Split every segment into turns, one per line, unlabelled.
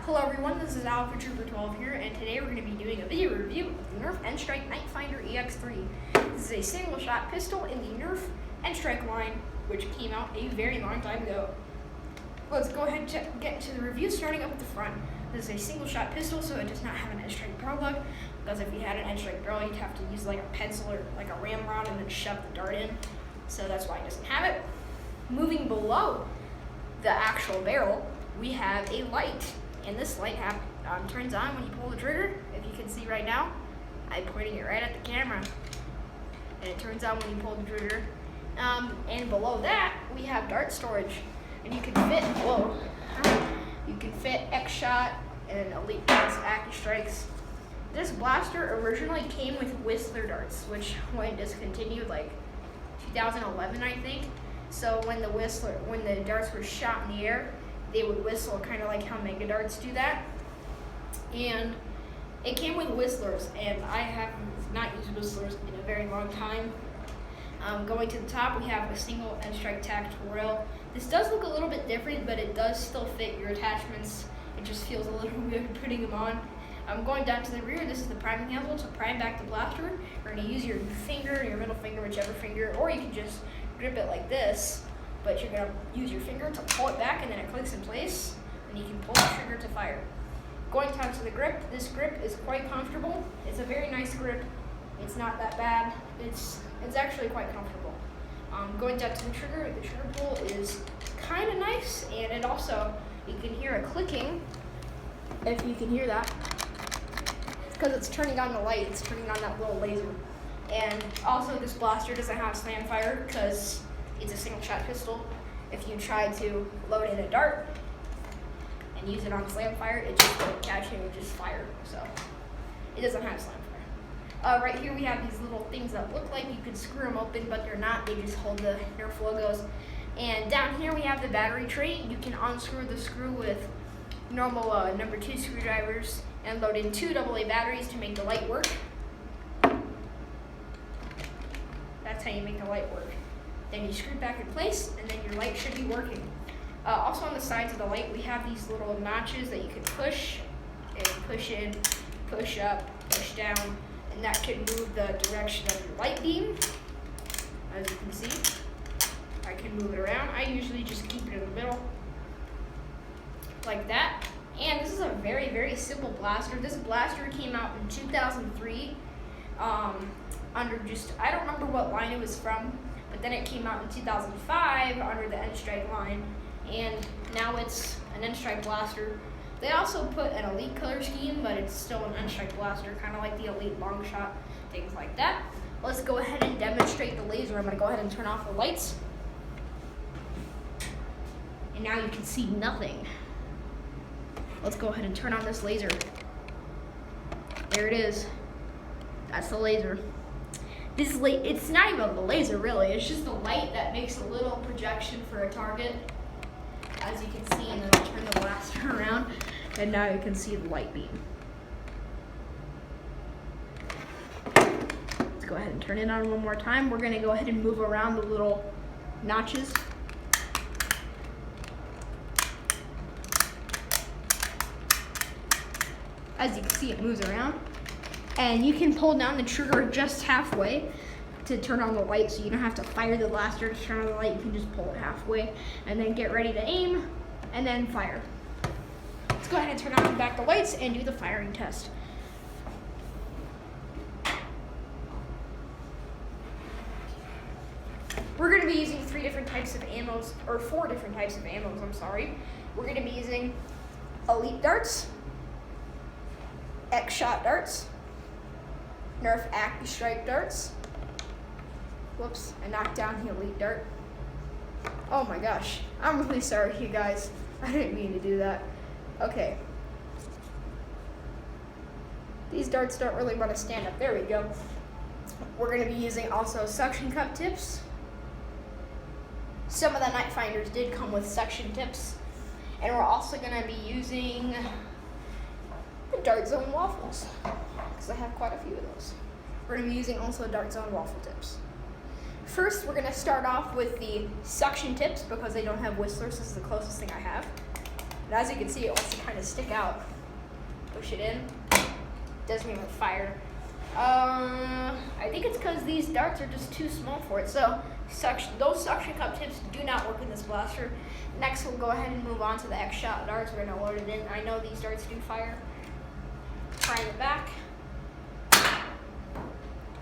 Hello everyone, this is Alpha Trooper 12 here, and today we're going to be doing a video review of the Nerf N-Strike Nitefinder EX-3. This is a single-shot pistol in the Nerf N-Strike line, which came out a very long time ago. Let's go ahead and get into the review, starting up at the front. This is a single-shot pistol, so it does not have an N-Strike barrel lug, because if you had an N-Strike barrel, you'd have to use like a pencil or like a ramrod and then shove the dart in, so that's why it doesn't have it. Moving below the actual barrel, we have a light. And this light turns on when you pull the trigger. If you can see right now, I'm pointing it right at the camera. And it turns on when you pull the trigger. And below that, we have dart storage. And you can fit X-Shot and Elite darts, Active Strikes. This blaster originally came with Whistler darts, which went discontinued like 2011, I think. So when the darts were shot in the air, they would whistle, kind of like how Mega Darts do that. And it came with whistlers, and I have not used whistlers in a very long time. Going to the top, we have a single N-Strike tactical rail. This does look a little bit different, but it does still fit your attachments. It just feels a little weird putting them on. Going down to the rear, this is the priming handle to prime back the blaster. You're going to use your finger, your middle finger, whichever finger, or you can just grip it like this. But you're going to use your finger to pull it back, and then it clicks in place, and you can pull the trigger to fire. Going down to the grip, this grip is quite comfortable. It's a very nice grip. It's not that bad. It's actually quite comfortable. Going down to the trigger pull is kind of nice, and it also, you can hear a clicking, if you can hear that. It's because it's turning on the light, it's turning on that little laser. And also this blaster doesn't have slam fire because it's a single shot pistol. If you try to load in a dart and use it on slam fire, it just won't catch it, it will just fire. So it doesn't have slam fire. Right here we have these little things that look like you could screw them open, but they're not. They just hold the Nerf logos. And down here we have the battery tray. You can unscrew the screw with normal number 2 screwdrivers and load in 2 AA batteries to make the light work. That's how you make the light work. Then you screw it back in place, and then your light should be working. Also on the sides of the light, we have these little notches that you can push and push in, push up, push down, and that can move the direction of your light beam. As you can see, I can move it around. I usually just keep it in the middle, like that. And this is a very, very simple blaster. This blaster came out in 2003 under I don't remember what line it was from, but then it came out in 2005 under the N-Strike line, and now it's an N-Strike blaster. They also put an Elite color scheme, but it's still an N-Strike blaster, kind of like the Elite long shot, things like that. Let's go ahead and demonstrate the laser. I'm going to go ahead and turn off the lights. And now you can see nothing. Let's go ahead and turn on this laser. There it is. That's the laser. It's not even the laser really, it's just the light that makes a little projection for a target, as you can see, and then I'll turn the blaster around, and now you can see the light beam. Let's go ahead and turn it on one more time. We're gonna go ahead and move around the little notches. As you can see, it moves around. And you can pull down the trigger just halfway to turn on the light, so you don't have to fire the blaster to turn on the light. You can just pull it halfway and then get ready to aim and then fire. Let's go ahead and turn on back the lights and do the firing test. We're going to be using 4 different types of ammos, I'm sorry. We're going to be using Elite darts, X-Shot darts, Nerf Active Strike darts. Whoops, I knocked down the Elite dart. Oh my gosh, I'm really sorry, you guys. I didn't mean to do that. Okay. These darts don't really want to stand up. There we go. We're going to be using also suction cup tips. Some of the Nitefinders did come with suction tips. And we're also going to be using the Dart Zone waffles, because I have quite a few of those. We're going to be using also Dart Zone waffle tips. First, we're going to start off with the suction tips because they don't have whistlers. This is the closest thing I have. And as you can see, it wants to kind of stick out. Push it in. Doesn't even fire. I think it's because these darts are just too small for it. So those suction cup tips do not work in this blaster. Next, we'll go ahead and move on to the X-Shot darts. We're gonna load it in. I know these darts do fire. Prime it back.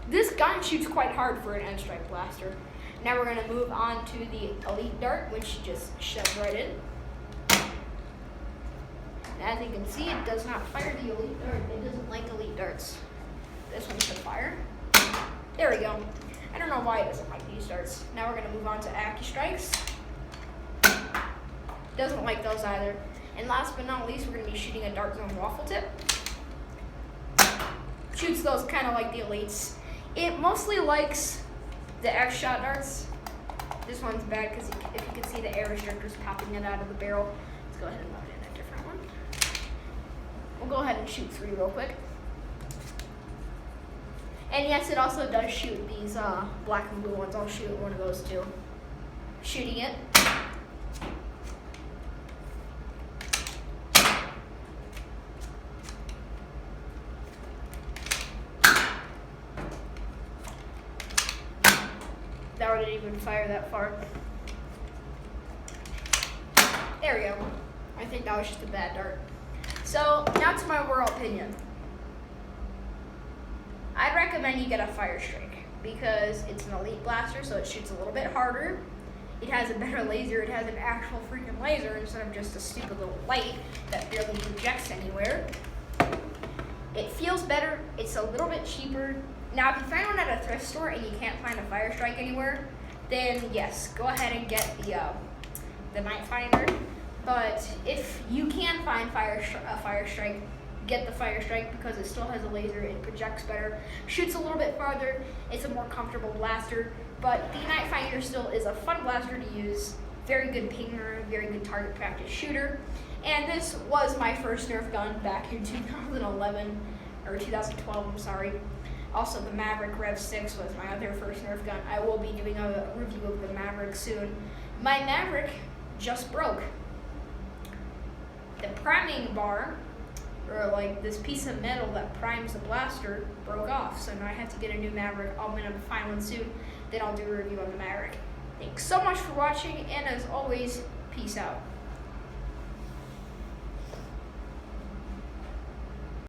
This gun shoots quite hard for an N-Strike blaster. Now we're gonna move on to the Elite dart, which just shoves right in. And as you can see, it does not fire the Elite dart. It doesn't like Elite darts. This one should fire. There we go. I don't know why it doesn't like these darts. Now we're gonna move on to AccuStrikes. Doesn't like those either. And last but not least, we're gonna be shooting a Dart Zone waffle tip. Shoots those kind of like the Elites. It mostly likes the X-Shot darts. This one's bad because if you can see the air restrictors popping it out of the barrel. Let's go ahead and load in a different one. We'll go ahead and shoot 3 real quick. And yes, it also does shoot these black and blue ones. I'll shoot one of those too. Shooting it. That one didn't even fire that far. There we go. I think that was just a bad dart. So now to my overall opinion. I'd recommend you get a Fire Strike because it's an Elite blaster, so it shoots a little bit harder. It has a better laser. It has an actual freaking laser instead of just a stupid little light that barely projects anywhere. It feels better. It's a little bit cheaper. Now, if you find one at a thrift store and you can't find a Fire Strike anywhere, then yes, go ahead and get the Nitefinder. But if you can find a Fire Strike, get the Fire Strike because it still has a laser. It projects better, shoots a little bit farther. It's a more comfortable blaster. But the Nitefinder still is a fun blaster to use. Very good pinger, very good target practice shooter. And this was my first Nerf gun back in 2011 or 2012. I'm sorry. Also, the Maverick Rev 6 was my other first Nerf gun. I will be doing a review of the Maverick soon. My Maverick just broke. The priming bar, or like this piece of metal that primes the blaster, broke off. So now I have to get a new Maverick. I'm going to find one soon. Then I'll do a review on the Maverick. Thanks so much for watching, and as always, peace out.